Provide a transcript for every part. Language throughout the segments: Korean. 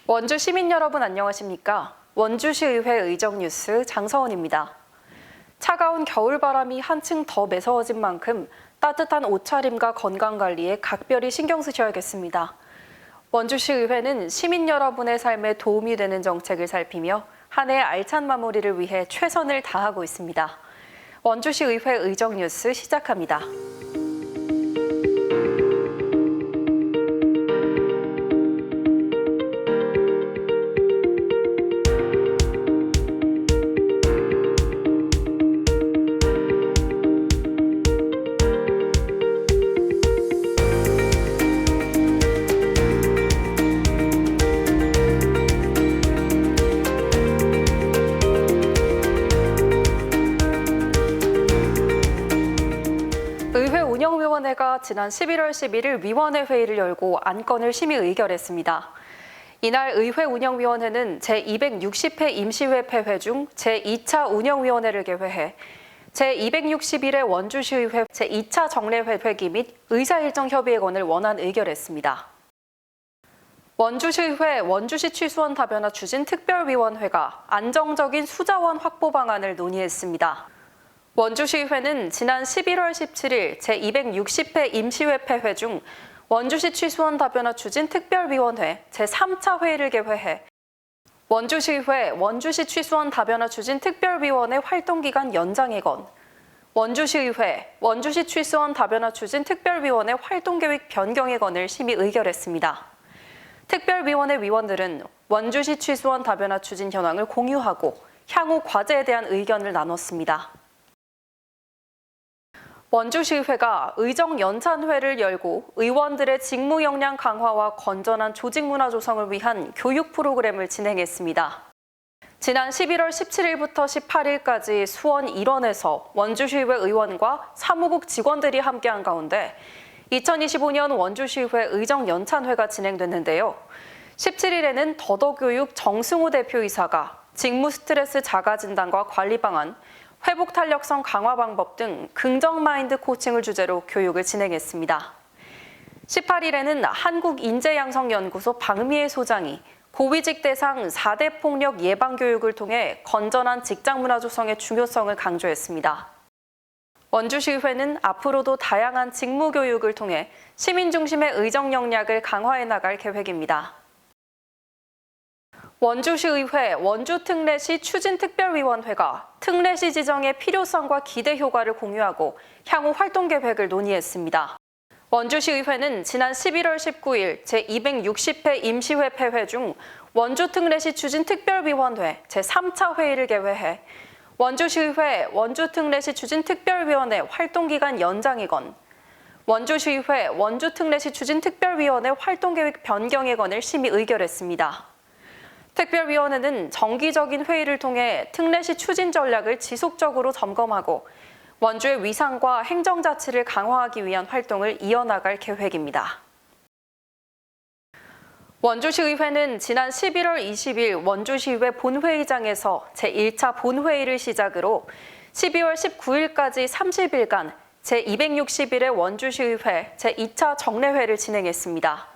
원주 시민 여러분 안녕하십니까? 원주시의회 의정뉴스 장서원입니다. 차가운 겨울바람이 한층 더 매서워진 만큼 따뜻한 옷차림과 건강관리에 각별히 신경 쓰셔야겠습니다. 원주시의회는 시민 여러분의 삶에 도움이 되는 정책을 살피며 한 해의 알찬 마무리를 위해 최선을 다하고 있습니다. 원주시의회 의정뉴스 시작합니다. 운영위원회가 지난 11월 11일 위원회 회의를 열고 안건을 심의 의결했습니다. 이날 의회 운영위원회는 제260회 임시회 폐회 중 제2차 운영위원회를 개회해 제261회 원주시의회 제2차 정례회 회기 및 의사일정협의회건을 원안 의결했습니다. 원주시의회 원주시 취수원 다변화 추진 특별위원회가 안정적인 수자원 확보 방안을 논의했습니다. 원주시의회는 지난 11월 17일 제260회 임시회 폐회 중 원주시 취수원 다변화 추진 특별위원회 제3차 회의를 개회해 원주시의회 원주시 취수원 다변화 추진 특별위원회 활동기간 연장이건 원주시의회 원주시 취수원 다변화 추진 특별위원회 활동계획 변경이건을 심의 의결했습니다. 특별위원회 위원들은 원주시 취수원 다변화 추진 현황을 공유하고 향후 과제에 대한 의견을 나눴습니다. 원주시의회가 의정연찬회를 열고 의원들의 직무 역량 강화와 건전한 조직 문화 조성을 위한 교육 프로그램을 진행했습니다. 지난 11월 17일부터 18일까지 수원 일원에서 원주시의회 의원과 사무국 직원들이 함께한 가운데 2025년 원주시의회 의정연찬회가 진행됐는데요. 17일에는 더더교육 정승우 대표이사가 직무 스트레스 자가 진단과 관리 방안, 회복 탄력성 강화 방법 등 긍정 마인드 코칭을 주제로 교육을 진행했습니다. 18일에는 한국인재양성연구소 박미애 소장이 고위직 대상 4대 폭력 예방 교육을 통해 건전한 직장 문화 조성의 중요성을 강조했습니다. 원주시의회는 앞으로도 다양한 직무 교육을 통해 시민 중심의 의정 역량을 강화해 나갈 계획입니다. 원주시의회 원주특례시 추진특별위원회가 특례시 지정의 필요성과 기대 효과를 공유하고 향후 활동 계획을 논의했습니다. 원주시의회는 지난 11월 19일 제260회 임시회 폐회 중 원주특례시 추진특별위원회 제3차 회의를 개회해 원주시의회 원주특례시 추진특별위원회 활동기간 연장이건 원주시의회 원주특례시 추진특별위원회 활동계획 변경이건을 심의 의결했습니다. 특별위원회는 정기적인 회의를 통해 특례시 추진 전략을 지속적으로 점검하고 원주의 위상과 행정자치를 강화하기 위한 활동을 이어나갈 계획입니다. 원주시의회는 지난 11월 20일 원주시의회 본회의장에서 제1차 본회의를 시작으로 12월 19일까지 30일간 제261회 원주시의회 제2차 정례회를 진행했습니다.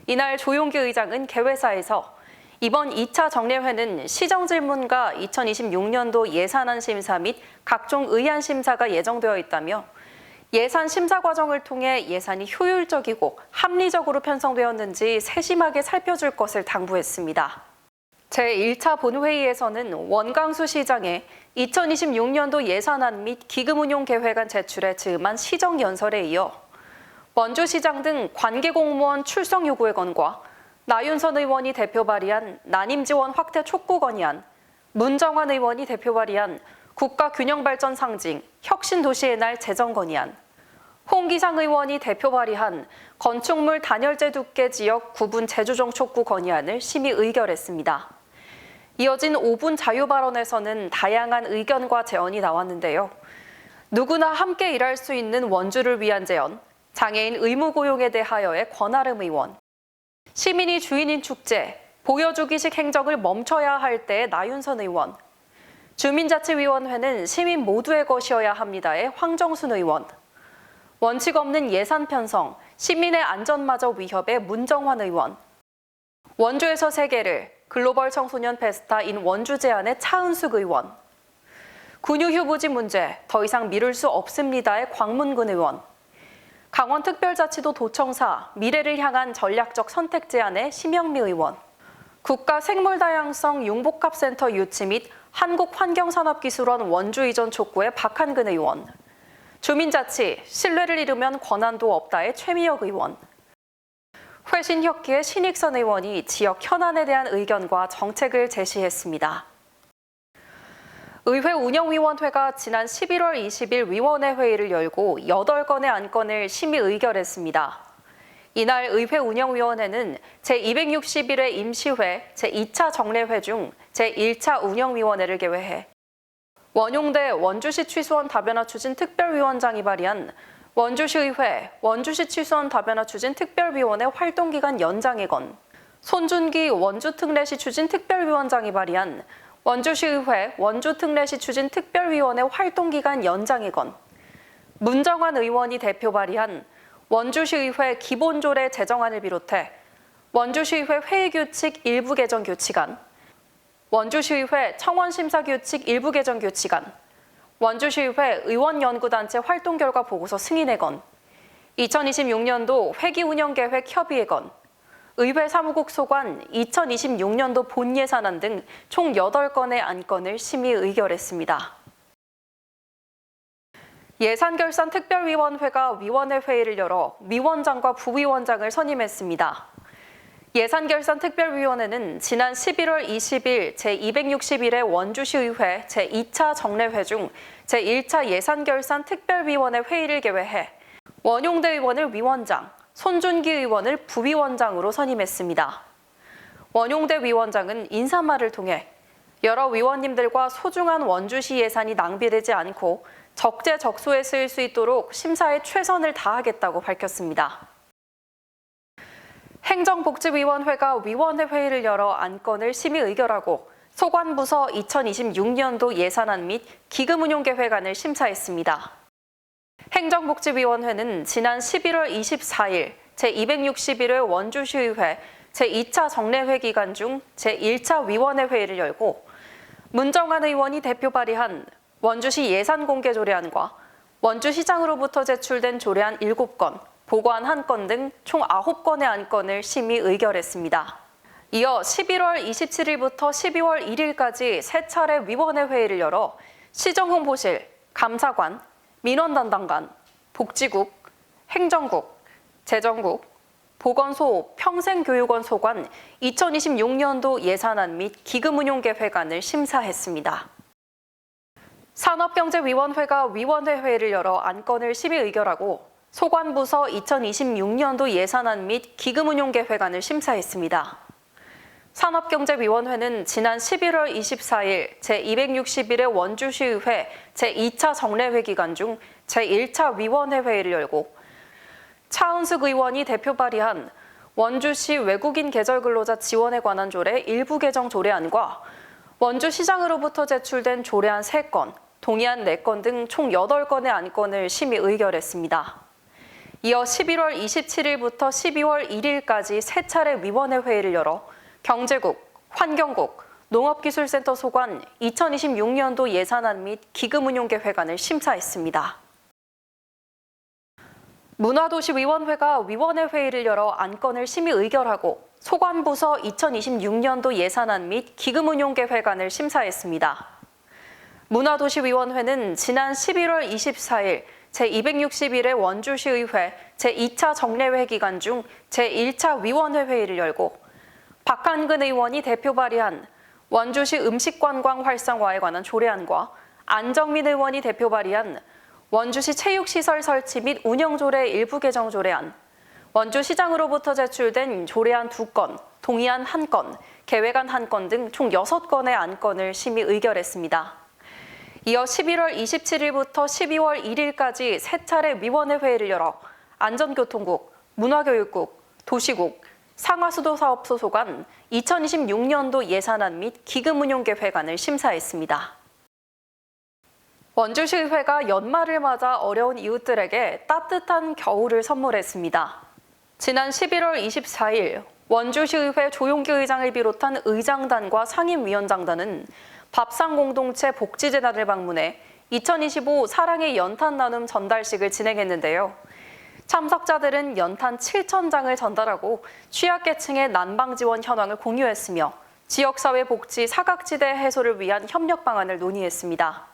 이날 조용기 의장은 개회사에서 이번 2차 정례회는 시정질문과 2026년도 예산안 심사 및 각종 의안 심사가 예정되어 있다며 예산 심사 과정을 통해 예산이 효율적이고 합리적으로 편성되었는지 세심하게 살펴줄 것을 당부했습니다. 제1차 본회의에서는 원광수 시장의 2026년도 예산안 및 기금운용 계획안 제출에 즈음한 시정연설에 이어 원주시장 등 관계공무원 출석 요구의 건과 나윤선 의원이 대표 발의한 난임지원 확대 촉구 건의안, 문정환 의원이 대표 발의한 국가균형발전 상징, 혁신도시의 날 제정 건의안, 홍기상 의원이 대표 발의한 건축물 단열재 두께 지역 구분 재조정 촉구 건의안을 심의 의결했습니다. 이어진 5분 자유 발언에서는 다양한 의견과 제언이 나왔는데요. 누구나 함께 일할 수 있는 원주를 위한 제언, 장애인 의무 고용에 대하여의 권아름 의원, 시민이 주인인 축제, 보여주기식 행정을 멈춰야 할 때의 나윤선 의원, 주민자치위원회는 시민 모두의 것이어야 합니다의 황정순 의원, 원칙 없는 예산 편성, 시민의 안전마저 위협의 문정환 의원, 원주에서 세계를 글로벌 청소년 페스타인 원주 제안의 차은숙 의원. 군유 휴부지 문제 더 이상 미룰 수 없습니다의 광문근 의원. 강원특별자치도 도청사 미래를 향한 전략적 선택 제안의 심영미 의원. 국가생물다양성 융복합센터 유치 및 한국환경산업기술원 원주 이전 촉구의 박한근 의원. 주민자치 신뢰를 잃으면 권한도 없다의 최미혁 의원. 회신혁기의 신익선 의원이 지역 현안에 대한 의견과 정책을 제시했습니다. 의회 운영위원회가 지난 11월 20일 위원회 회의를 열고 8건의 안건을 심의 의결했습니다. 이날 의회 운영위원회는 제261회 임시회 제2차 정례회 중 제1차 운영위원회를 개회해 원용대 원주시 취수원 다변화 추진 특별위원장이 발의한 원주시의회 원주시 취수원 다변화 추진 특별위원회 활동기간 연장에 건, 손준기 원주특례시 추진 특별위원장이 발의한 원주시의회 원주특례시 추진 특별위원회 활동기간 연장에 건, 문정환 의원이 대표 발의한 원주시의회 기본조례 제정안을 비롯해 원주시의회 회의규칙 일부 개정 교칙안, 원주시의회 청원심사규칙 일부 개정 교칙안, 원주시의회 의원연구단체 활동 결과 보고서 승인에 건, 2026년도 회기운영계획 협의에 건, 의회 사무국 소관 2026년도 본예산안 등 총 8건의 안건을 심의 의결했습니다. 예산결산특별위원회가 위원회 회의를 열어 위원장과 부위원장을 선임했습니다. 예산결산특별위원회는 지난 11월 20일 제261회 원주시의회 제2차 정례회 중 제1차 예산결산특별위원회 회의를 개회해 원용대 의원을 위원장, 손준기 의원을 부위원장으로 선임했습니다. 원용대 위원장은 인사말을 통해 여러 위원님들과 소중한 원주시 예산이 낭비되지 않고 적재적소에 쓰일 수 있도록 심사에 최선을 다하겠다고 밝혔습니다. 행정복지위원회가 위원회 회의를 열어 안건을 심의 의결하고 소관부서 2026년도 예산안 및 기금운용계획안을 심사했습니다. 행정복지위원회는 지난 11월 24일 제261회 원주시의회 제2차 정례회 기간 중 제1차 위원회 회의를 열고 문정환 의원이 대표 발의한 원주시 예산공개조례안과 원주시장으로부터 제출된 조례안 7건, 보고안 1건 등 총 9건의 안건을 심의 의결했습니다. 이어 11월 27일부터 12월 1일까지 3차례 위원회 회의를 열어 시정홍보실, 감사관, 민원담당관, 복지국, 행정국, 재정국, 보건소, 평생교육원 소관 2026년도 예산안 및 기금운용계획안을 심사했습니다. 산업경제위원회가 위원회 회의를 열어 안건을 심의 의결하고 소관부서 2026년도 예산안 및 기금운용계획안을 심사했습니다. 산업경제위원회는 지난 11월 24일 제261회 원주시의회 제2차 정례회 기간 중 제1차 위원회 회의를 열고 차은숙 의원이 대표 발의한 원주시 외국인 계절근로자 지원에 관한 조례 일부 개정 조례안과 원주시장으로부터 제출된 조례안 3건, 동의안 4건 등 총 8건의 안건을 심의 의결했습니다. 이어 11월 27일부터 12월 1일까지 3차례 위원회 회의를 열어 경제국, 환경국, 농업기술센터 소관 2026년도 예산안 및 기금운용계획안을 심사했습니다. 문화도시위원회가 위원회 회의를 열어 안건을 심의 의결하고 소관부서 2026년도 예산안 및 기금운용계획안을 심사했습니다. 문화도시위원회는 지난 11월 24일 제261회 원주시의회 제2차 정례회 기간 중 제1차 위원회 회의를 열고 박한근 의원이 대표 발의한 원주시 음식관광 활성화에 관한 조례안과 안정민 의원이 대표 발의한 원주시 체육시설 설치 및 운영조례 일부 개정 조례안, 원주시장으로부터 제출된 조례안 2건, 동의안 1건, 계획안 1건 등 총 6건의 안건을 심의 의결했습니다. 이어 11월 27일부터 12월 1일까지 3차례 위원회 회의를 열어 안전교통국, 문화교육국, 도시국, 상하수도사업소 소관 2026년도 예산안 및 기금운용계획안을 심사했습니다. 원주시의회가 연말을 맞아 어려운 이웃들에게 따뜻한 겨울을 선물했습니다. 지난 11월 24일 원주시의회 조용기 의장을 비롯한 의장단과 상임위원장단은 밥상공동체 복지재단을 방문해 2025 사랑의 연탄 나눔 전달식을 진행했는데요. 참석자들은 연탄 7,000장을 전달하고 취약계층의 난방 지원 현황을 공유했으며 지역사회 복지 사각지대 해소를 위한 협력 방안을 논의했습니다.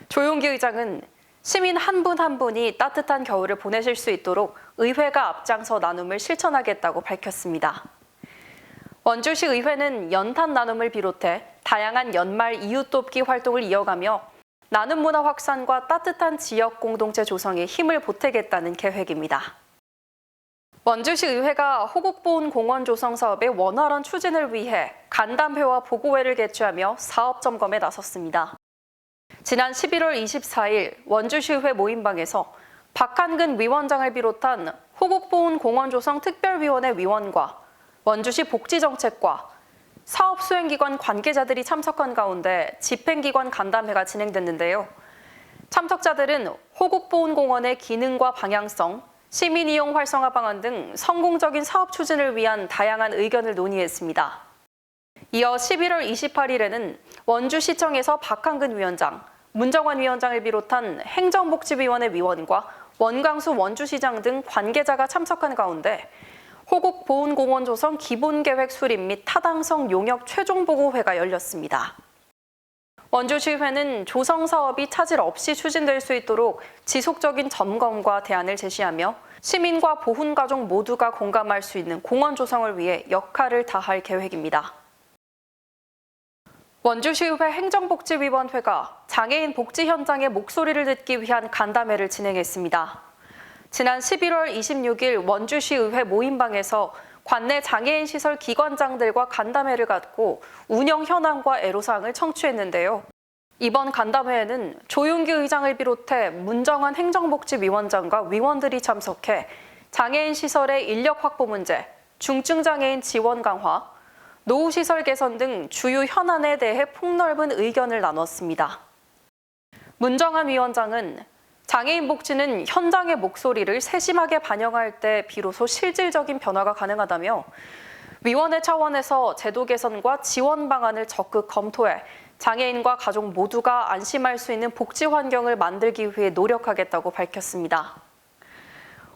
조용기 의장은 시민 한 분 한 분이 따뜻한 겨울을 보내실 수 있도록 의회가 앞장서 나눔을 실천하겠다고 밝혔습니다. 원주시 의회는 연탄 나눔을 비롯해 다양한 연말 이웃 돕기 활동을 이어가며 나눔 문화 확산과 따뜻한 지역 공동체 조성에 힘을 보태겠다는 계획입니다. 원주시 의회가 호국보훈 공원 조성 사업의 원활한 추진을 위해 간담회와 보고회를 개최하며 사업 점검에 나섰습니다. 지난 11월 24일 원주시의회 모임방에서 박한근 위원장을 비롯한 호국보훈 공원 조성 특별위원회 위원과 원주시 복지정책과 사업수행기관 관계자들이 참석한 가운데 집행기관 간담회가 진행됐는데요. 참석자들은 호국보훈공원의 기능과 방향성, 시민이용 활성화 방안 등 성공적인 사업 추진을 위한 다양한 의견을 논의했습니다. 이어 11월 28일에는 원주시청에서 박한근 위원장, 문정환 위원장을 비롯한 행정복지위원회 위원과 원광수 원주시장 등 관계자가 참석한 가운데 호국보훈공원 조성 기본계획 수립 및 타당성 용역 최종보고회가 열렸습니다. 원주시의회는 조성 사업이 차질 없이 추진될 수 있도록 지속적인 점검과 대안을 제시하며 시민과 보훈가족 모두가 공감할 수 있는 공원 조성을 위해 역할을 다할 계획입니다. 원주시의회 행정복지위원회가 장애인 복지 현장의 목소리를 듣기 위한 간담회를 진행했습니다. 지난 11월 26일 원주시의회 모임방에서 관내 장애인 시설 기관장들과 간담회를 갖고 운영 현황과 애로사항을 청취했는데요. 이번 간담회에는 조용기 의장을 비롯해 문정환 행정복지위원장과 위원들이 참석해 장애인 시설의 인력 확보 문제, 중증장애인 지원 강화, 노후시설 개선 등 주요 현안에 대해 폭넓은 의견을 나눴습니다. 문정환 위원장은 장애인 복지는 현장의 목소리를 세심하게 반영할 때 비로소 실질적인 변화가 가능하다며 위원회 차원에서 제도 개선과 지원 방안을 적극 검토해 장애인과 가족 모두가 안심할 수 있는 복지 환경을 만들기 위해 노력하겠다고 밝혔습니다.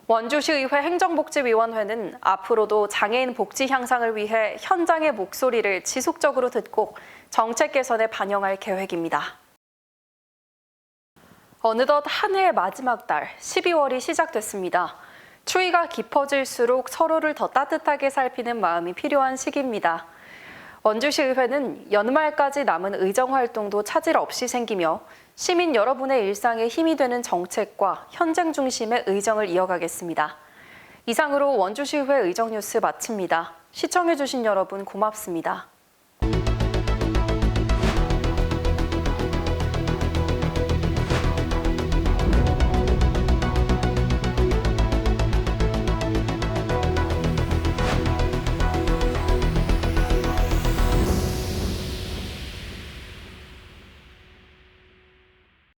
원주시의회 행정복지위원회는 앞으로도 장애인 복지 향상을 위해 현장의 목소리를 지속적으로 듣고 정책 개선에 반영할 계획입니다. 어느덧 한 해의 마지막 달 12월이 시작됐습니다. 추위가 깊어질수록 서로를 더 따뜻하게 살피는 마음이 필요한 시기입니다. 원주시의회는 연말까지 남은 의정 활동도 차질 없이 생기며 시민 여러분의 일상에 힘이 되는 정책과 현장 중심의 의정을 이어가겠습니다. 이상으로 원주시의회 의정 뉴스 마칩니다. 시청해주신 여러분 고맙습니다.